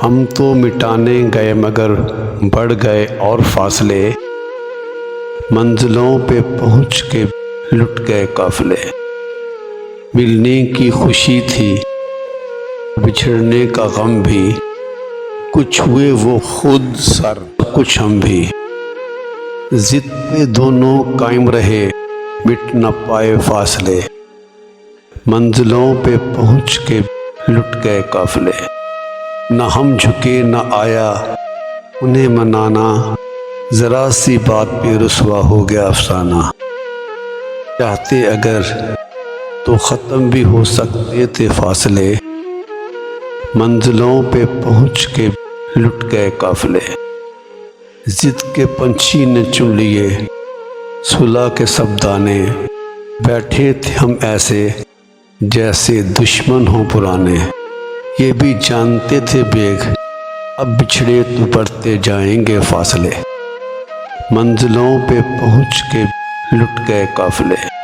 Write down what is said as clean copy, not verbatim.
ہم تو مٹانے گئے مگر بڑھ گئے اور فاصلے، منزلوں پہ پہنچ کے لٹ گئے قافلے۔ ملنے کی خوشی تھی بچھڑنے کا غم بھی، کچھ ہوئے وہ خود سر کچھ ہم بھی۔ ضد پہ دونوں قائم رہے مٹ نہ پائے فاصلے، منزلوں پہ پہنچ کے لٹ گئے قافلے۔ نہ ہم جھکے نہ آیا انہیں منانا، ذرا سی بات پہ رسوا ہو گیا افسانہ۔ چاہتے اگر تو ختم بھی ہو سکتے تھے فاصلے، منزلوں پہ پہنچ کے لٹ گئے قافلے۔ ضد کے پنچھی نے چن لیے صلح کے سب دانے، بیٹھے تھے ہم ایسے جیسے دشمن ہوں پرانے۔ یہ بھی جانتے تھے بیگ اب بچھڑے تو بڑھتے جائیں گے فاصلے، منزلوں پہ پہنچ کے لٹ گئے قافلے۔